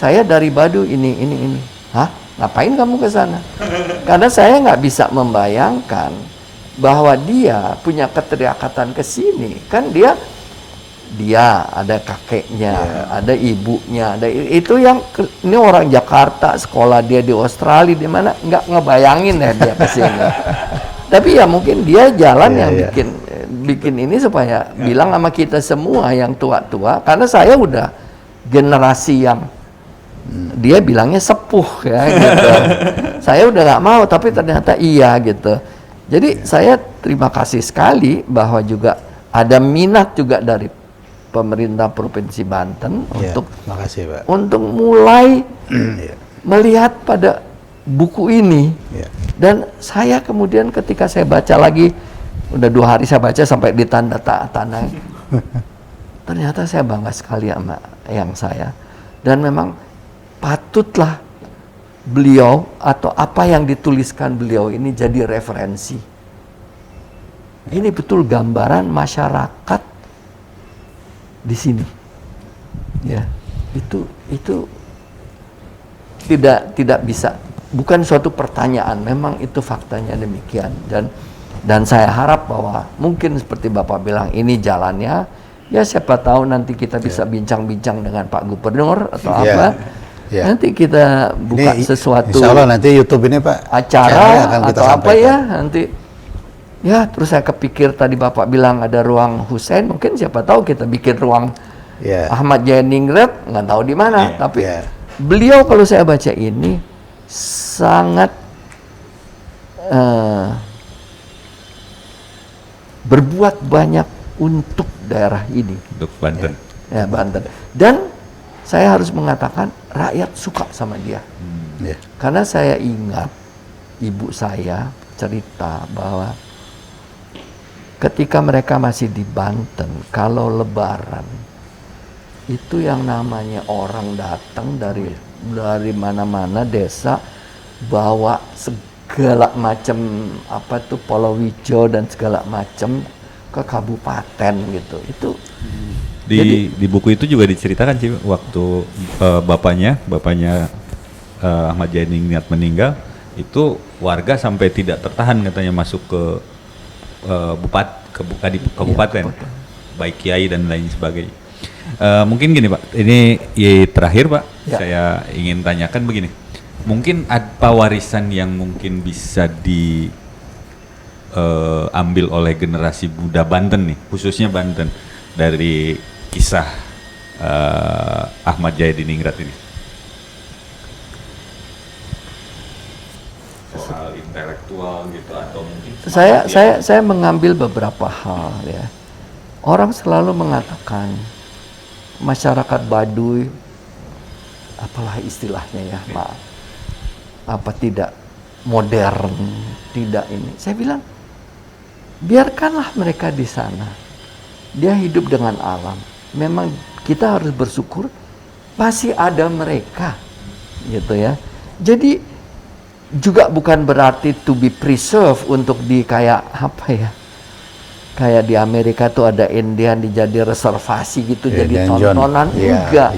saya dari Baduy ini. Hah? Ngapain kamu ke sana? Karena saya nggak bisa membayangkan bahwa dia punya keterikatan ke sini. Kan dia ada kakeknya, ada ibunya, ada itu yang ini orang Jakarta, sekolah dia di Australia, di mana nggak ngebayangin ya dia ke sini. Tapi ya mungkin dia jalan yang bikin ini supaya bilang sama kita semua yang tua-tua, karena saya udah generasi yang dia bilangnya sepuh ya gitu. Saya udah nggak mau, tapi ternyata iya gitu. Jadi saya terima kasih sekali bahwa juga ada minat juga dari pemerintah Provinsi Banten makasih, Pak. untuk mulai melihat pada buku ini. Dan saya kemudian ketika saya baca lagi, udah 2 hari saya baca sampai di tanda ternyata saya bangga sekali sama yang saya. Dan memang patutlah beliau atau apa yang dituliskan beliau ini jadi referensi. Ini betul gambaran masyarakat di sini, ya itu tidak bisa, bukan suatu pertanyaan, memang itu faktanya demikian. Dan saya harap bahwa mungkin seperti Bapak bilang ini jalannya, ya siapa tahu nanti kita bisa bincang-bincang dengan Pak Gubernur atau apa, nanti kita buka ini, sesuatu. Insya Allah nanti YouTube ini Pak acara akan kita atau sampaikan. Apa ya nanti. Ya, terus saya kepikir tadi Bapak bilang ada ruang Hussein, mungkin siapa tahu kita bikin ruang Ahmad Jaieningrat, nggak tahu di mana. Tapi beliau kalau saya baca ini sangat berbuat banyak untuk daerah ini. Untuk Banten. Ya, Banten. Dan saya harus mengatakan rakyat suka sama dia. Karena saya ingat ibu saya cerita bahwa ketika mereka masih di Banten, kalau Lebaran itu yang namanya orang datang dari mana-mana desa bawa segala macam apa tuh palawija dan segala macam ke kabupaten gitu. Itu di buku itu juga diceritakan sih waktu bapaknya Ahmad Jaieningrat meninggal, itu warga sampai tidak tertahan katanya masuk ke kabupaten, baik kiai dan lain sebagainya. Mungkin gini Pak, ini terakhir Pak, saya ingin tanyakan begini, mungkin apa warisan yang mungkin bisa diambil oleh generasi muda Banten nih, khususnya Banten, dari kisah Ahmad Jaieningrat ini? Soal intelektual gitu atau mungkin saya mengambil beberapa hal ya. Orang selalu mengatakan masyarakat Baduy, apalah istilahnya ya, maaf, apa tidak modern, tidak ini. Saya bilang biarkanlah mereka di sana. Dia hidup dengan alam. Memang kita harus bersyukur masih ada mereka gitu ya. Jadi juga bukan berarti to be preserved untuk di kayak apa ya, kayak di Amerika tuh ada Indian dijadi reservasi gitu, jadi tontonan. Enggak,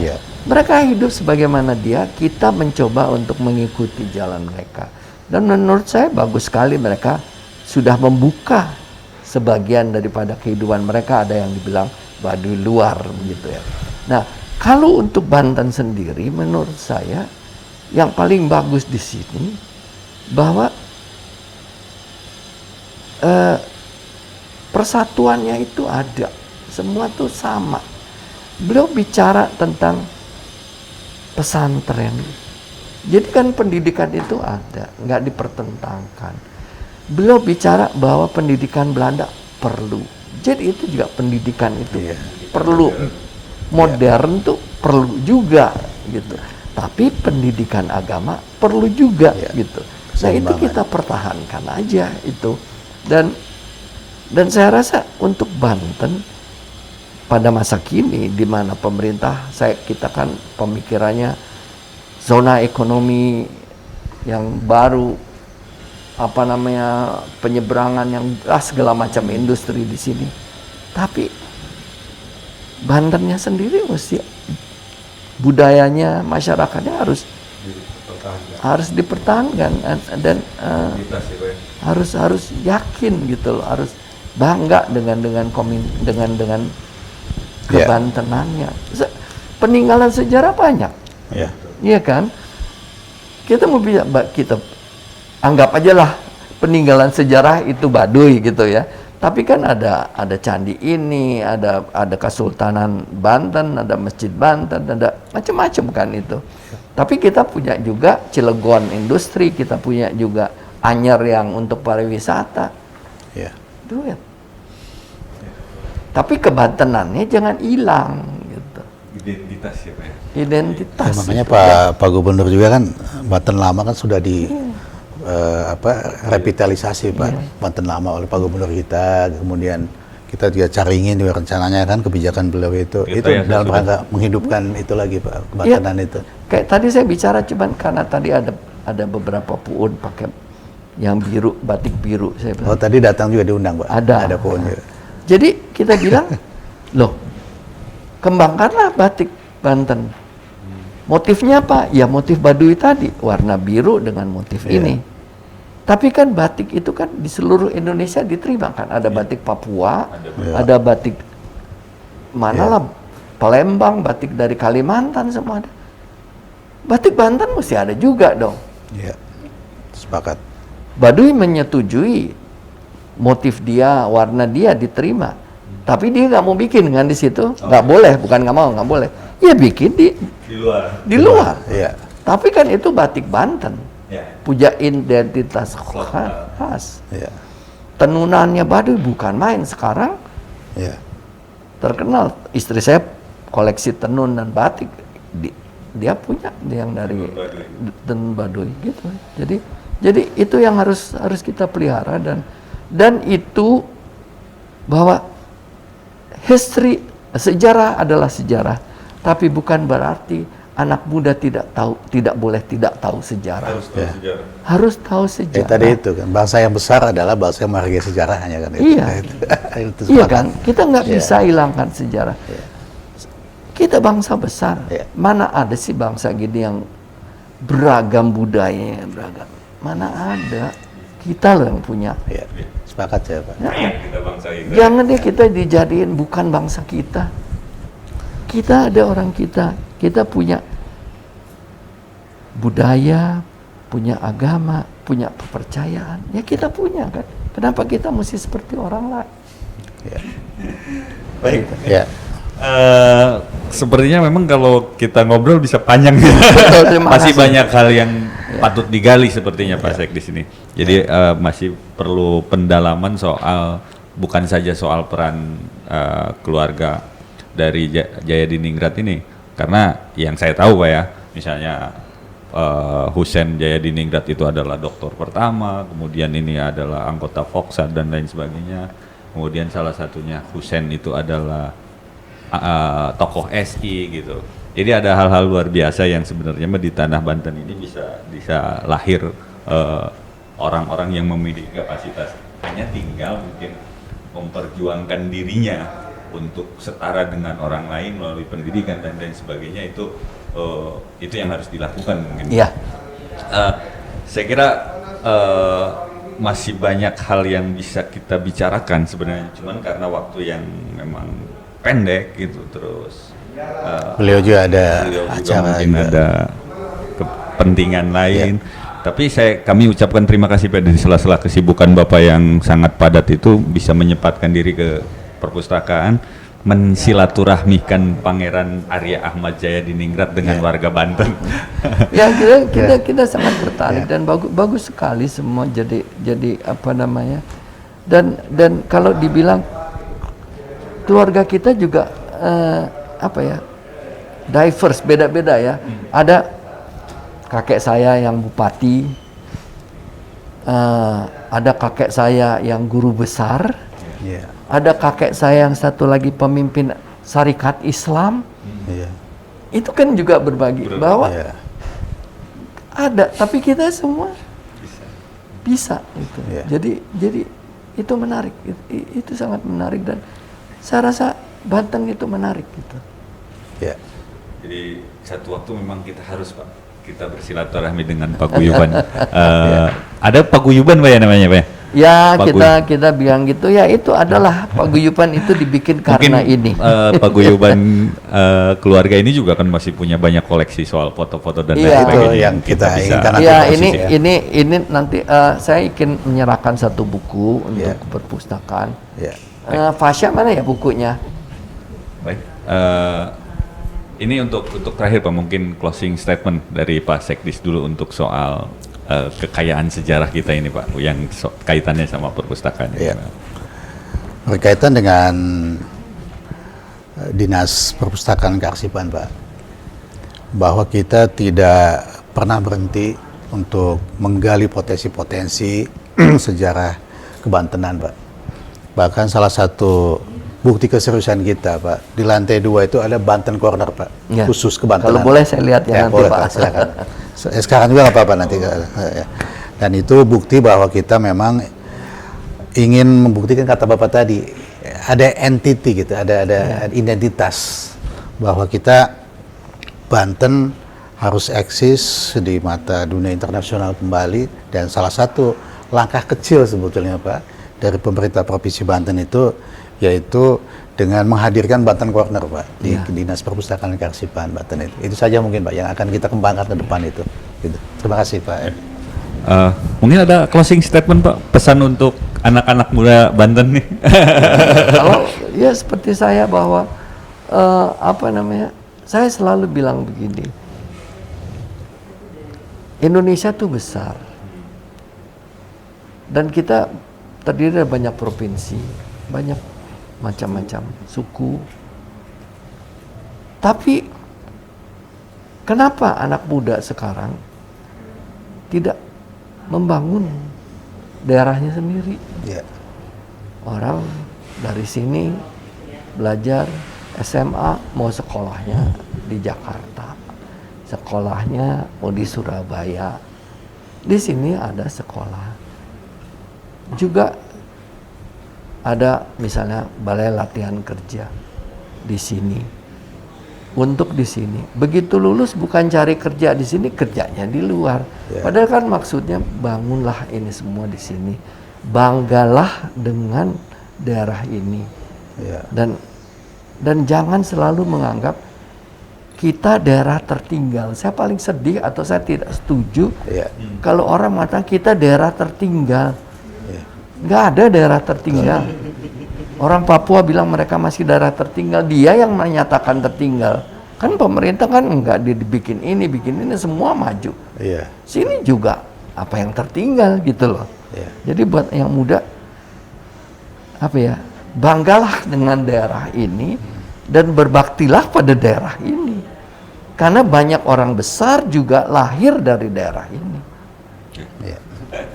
mereka hidup sebagaimana dia, kita mencoba untuk mengikuti jalan mereka. Dan menurut saya bagus sekali mereka sudah membuka sebagian daripada kehidupan mereka. Ada yang dibilang Baduy luar begitu ya. Nah, kalau untuk Banten sendiri menurut saya yang paling bagus di sini bahwa persatuannya itu ada, semua tuh sama. Beliau bicara tentang pesantren, jadi kan pendidikan itu ada, nggak dipertentangkan. Beliau bicara bahwa pendidikan Belanda perlu, jadi itu juga pendidikan itu perlu, modern tuh perlu juga gitu. Tapi pendidikan agama perlu juga gitu. Nah itu kita pertahankan aja itu. Dan saya rasa untuk Banten pada masa kini di mana pemerintah, kita kan pemikirannya zona ekonomi yang baru, apa namanya, penyeberangan yang segala macam industri di sini. Tapi Bantennya sendiri mesti budayanya, masyarakatnya harus dipertahankan dan harus yakin gitu loh, harus bangga dengan kebantenannya. Peninggalan sejarah banyak, iya kan? Kita mau bisa, kita anggap aja lah peninggalan sejarah itu Baduy gitu ya. Tapi kan ada candi ini, ada Kesultanan Banten, ada Masjid Banten, ada macam-macam kan itu. Tapi kita punya juga Cilegon industri, kita punya juga Anyer yang untuk pariwisata. Duit. Tapi kebantenannya jangan hilang gitu. Identitas ya Pak ya? Identitas. Makanya Pak Gubernur juga kan Banten Lama kan sudah di revitalisasi Pak Banten Lama oleh Pak Gubernur kita, kemudian kita juga caringin juga rencananya kan kebijakan beliau itu dalam rangka menghidupkan itu lagi Pak, kebantenan itu. Kayak tadi saya bicara cuman karena tadi ada beberapa puun pakai yang biru, batik biru saya bilang. Oh tadi datang juga diundang Pak? Ada puun juga. Jadi kita bilang, loh kembangkanlah batik Banten. Motifnya apa? Ya motif Baduy tadi, warna biru dengan motif ini. Tapi kan batik itu kan di seluruh Indonesia diterima kan. Ada batik Papua, ada batik manalah Palembang, batik dari Kalimantan semua ada. Batik Banten mesti ada juga dong. Iya, sepakat. Baduy menyetujui motif dia, warna dia diterima. Tapi dia nggak mau bikin kan di situ, nggak boleh, bukan nggak mau, nggak boleh. Ya bikin di luar. Iya. Tapi kan itu batik Banten. Punya identitas khas. Tenunannya Baduy bukan main sekarang. Terkenal. Istri saya koleksi tenun dan batik. Dia punya yang dari tenun Baduy gitu. Jadi itu yang harus kita pelihara dan itu bahwa sejarah adalah sejarah, tapi bukan berarti anak muda tidak boleh tidak tahu sejarah. Harus tahu sejarah. Tadi itu kan bangsa yang besar adalah bangsa yang menghargai sejarahnya kan. Iya. Iya kan, kita nggak bisa hilangkan sejarah. Kita bangsa besar. Mana ada sih bangsa gini yang beragam budayanya, beragam. Mana ada? Kita loh yang punya. Sepakat saya Pak. Jangan deh kita dijadiin bukan bangsa kita. Kita ada orang kita punya budaya, punya agama, punya kepercayaan. Ya kita punya kan. Kenapa kita mesti seperti orang lain? Baik. Sepertinya memang kalau kita ngobrol bisa panjang. Masih banyak hal yang patut digali sepertinya Pak Sek di sini. Jadi masih perlu pendalaman soal bukan saja soal peran keluarga dari Jayadiningrat ini. Karena yang saya tahu Pak ya, misalnya Husein Jayadiningrat itu adalah doktor pertama, kemudian ini adalah anggota Foksat dan lain sebagainya. Kemudian salah satunya Husein itu adalah tokoh SI gitu. Jadi ada hal-hal luar biasa yang sebenarnya di tanah Banten ini bisa lahir orang-orang yang memiliki kapasitas. Hanya tinggal mungkin memperjuangkan dirinya untuk setara dengan orang lain melalui pendidikan dan lain sebagainya, itu yang harus dilakukan mungkin. Iya. Saya kira masih banyak hal yang bisa kita bicarakan sebenarnya, cuman karena waktu yang memang pendek gitu, terus beliau juga ada acara mungkin juga. ada kepentingan lain. Tapi kami ucapkan terima kasih Pak, di sela-sela kesibukan Bapak yang sangat padat itu bisa menyempatkan diri ke perpustakaan, mensilaturahmikan Pangeran Arya Ahmad Jayadiningrat dengan warga Banten. Ya kita sangat tertarik dan bagus sekali semua jadi apa namanya, dan kalau dibilang keluarga kita juga diverse, beda-beda ya. Ada kakek saya yang bupati, ada kakek saya yang guru besar, ada kakek saya yang satu lagi pemimpin Syarikat Islam. Itu kan juga berbagi bahwa ada, tapi kita semua bisa itu. Jadi itu menarik, itu sangat menarik, dan saya rasa Banten itu menarik gitu. Jadi satu waktu memang kita harus Pak, kita bersilaturahmi dengan paguyuban. Ada paguyuban Pak ya namanya Pak? Ya kita bilang gitu ya, itu adalah paguyuban itu dibikin karena Mungkin, ini. paguyuban keluarga ini juga kan masih punya banyak koleksi soal foto-foto dan lain Iya. sebagainya. Itu yang kita bisa. inginkan. Nanti Ya posisi ya. ini nanti saya ingin menyerahkan satu buku untuk perpustakaan. Ya. Fasya mana ya bukunya? Baik. Ini untuk terakhir Pak, mungkin closing statement dari Pak Sekdis dulu untuk soal kekayaan sejarah kita ini Pak, yang kaitannya sama perpustakaan. Ya. Berkaitan dengan Dinas Perpustakaan Kearsipan Pak, bahwa kita tidak pernah berhenti untuk menggali potensi-potensi sejarah kebantenan Pak. Bahkan salah satu bukti keseriusan kita Pak, di lantai 2 itu ada Banten Corner Pak, Ya. khusus kebantenan. Kalau boleh saya lihat ya nanti boleh, Pak. Silakan. Sekarang juga nggak apa-apa nanti. Ya. Dan itu bukti bahwa kita memang ingin membuktikan kata Bapak tadi, ada entity gitu, ada identitas bahwa kita Banten harus eksis di mata dunia internasional kembali. Dan salah satu langkah kecil sebetulnya Pak dari pemerintah Provinsi Banten itu yaitu dengan menghadirkan Banten Corner Pak di Dinas Perpustakaan Kearsipan Banten itu. Itu saja mungkin Pak yang akan kita kembangkan ke depan itu. Gitu. Terima kasih Pak. Mungkin ada closing statement Pak, pesan untuk anak-anak muda Banten nih. Kalau ya seperti saya bahwa saya selalu bilang begini, Indonesia tuh besar dan kita terdiri dari banyak provinsi, banyak macam-macam suku. Tapi kenapa anak muda sekarang tidak membangun daerahnya sendiri? Ya. Orang dari sini belajar SMA mau sekolahnya di Jakarta, sekolahnya mau di Surabaya. Di sini ada sekolah. Juga ada misalnya balai latihan kerja di sini. Untuk di sini. Begitu lulus bukan cari kerja di sini, kerjanya di luar. Padahal kan maksudnya bangunlah ini semua di sini. Banggalah dengan daerah ini. Dan jangan selalu menganggap kita daerah tertinggal. Saya paling sedih atau saya tidak setuju kalau orang mengatakan kita daerah tertinggal. Nggak ada daerah tertinggal. Orang Papua bilang mereka masih daerah tertinggal. Dia yang menyatakan tertinggal. Kan pemerintah kan nggak dibikin ini, bikin ini, semua maju. Sini juga apa yang tertinggal gitu loh. Jadi buat yang muda, banggalah dengan daerah ini dan berbaktilah pada daerah ini. Karena banyak orang besar juga lahir dari daerah ini.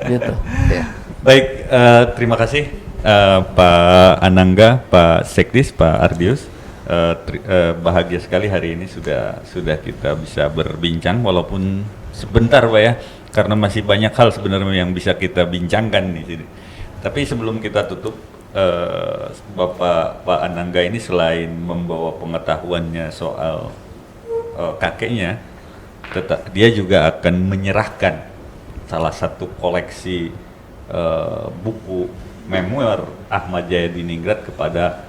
Gitu. Baik, terima kasih Pak Anangga, Pak Sekdis, Pak Ardius. Bahagia sekali hari ini sudah kita bisa berbincang walaupun sebentar Pak ya, karena masih banyak hal sebenarnya yang bisa kita bincangkan di sini. Tapi sebelum kita tutup, Pak Anangga ini selain membawa pengetahuannya soal kakeknya, dia juga akan menyerahkan salah satu koleksi buku memoir Ahmad Jayadiningrat kepada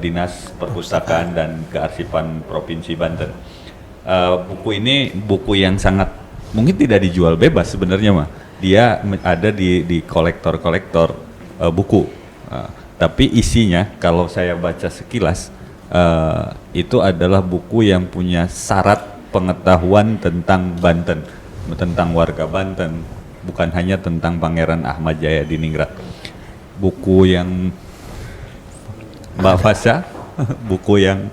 Dinas Perpustakaan dan Kearsipan Provinsi Banten. Buku ini buku yang sangat mungkin tidak dijual bebas sebenarnya mah. Dia ada di kolektor-kolektor buku. Tapi isinya kalau saya baca sekilas itu adalah buku yang punya syarat pengetahuan tentang Banten, tentang warga Banten, bukan hanya tentang Pangeran Ahmad Jayadiningrat. Buku yang Mbak Fasya, bukunya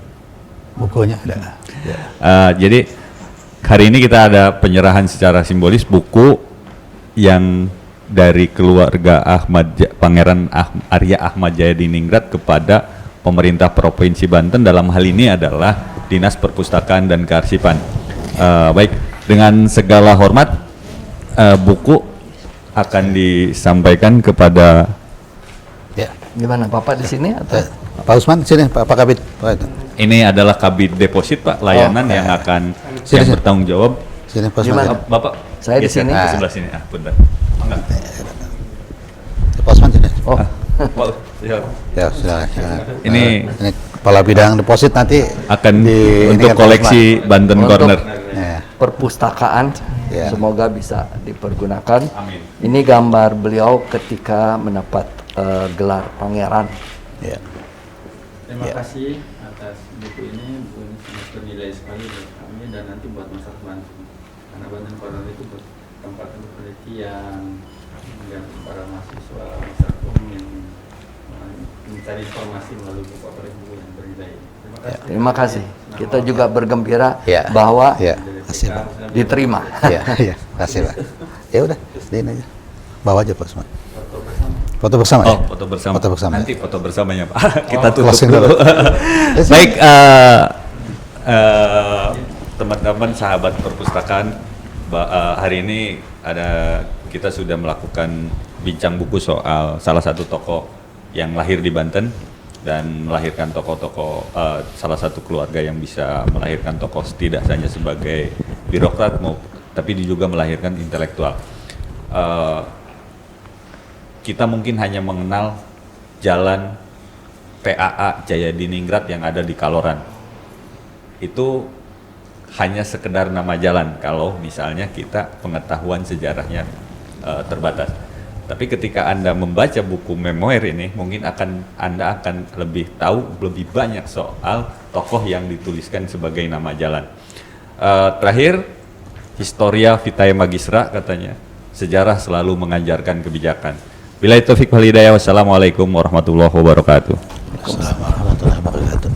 ada. Jadi hari ini kita ada penyerahan secara simbolis buku yang dari keluarga Pangeran Arya Ahmad Jayadiningrat kepada pemerintah Provinsi Banten, dalam hal ini adalah Dinas Perpustakaan dan Kearsipan. Baik, dengan segala hormat, buku akan disampaikan kepada Gimana Bapak di sini atau Pak Usman sini, Pak Kabit. Ini adalah Kabid Deposit Pak, layanan yang akan yang bertanggung jawab. Sini Pak Di Osman. mana? Bapak Saya di geser sini. ke sebelah sini. Punten. Pak Osman sini. Oh, Pak, siap. Ya, silakan. Ini Ini kepala bidang deposit nanti akan di- untuk ini kan koleksi Banten Untuk- Corner. Ya. perpustakaan Ya. semoga bisa dipergunakan. Amin. Ini gambar beliau ketika mendapat gelar pangeran. Ya. Terima kasih atas buku ini. Buku ini sangat bernilai sekali buat kami dan nanti buat masyarakat Banten. Karena Banten Corner itu tempat untuk penelitian dan para mahasiswa masyarakat umum yang mencari informasi melalui buku buku yang bernilai. Terima kasih. Terima kasih. Kita juga bergembira Ya. bahwa Ya. Kasih Pak. diterima. Ya, ya. Kasih Pak. Ya udah, sediain aja. Bawa aja Pak Osman. Foto bersama. Oh, ya? foto bersama. Foto bersama. Nanti foto bersamanya Pak. Kita tutup closing dulu. dulu. Baik, teman-teman sahabat perpustakaan, hari ini kita sudah melakukan bincang buku soal salah satu tokoh yang lahir di Banten dan melahirkan tokoh-tokoh, salah satu keluarga yang bisa melahirkan tokoh tidak hanya sebagai birokrat, tapi juga melahirkan intelektual. Kita mungkin hanya mengenal jalan PAA Jayadiningrat yang ada di Kaloran. Itu hanya sekedar nama jalan kalau misalnya kita pengetahuan sejarahnya terbatas. Tapi ketika Anda membaca buku memoir ini, mungkin Anda akan lebih tahu lebih banyak soal tokoh yang dituliskan sebagai nama jalan. Terakhir, Historia Vitae Magistra katanya, sejarah selalu mengajarkan kebijakan. Billahi taufiq wal hidayah. Wassalamualaikum warahmatullahi wabarakatuh. Assalamualaikum warahmatullahi wabarakatuh.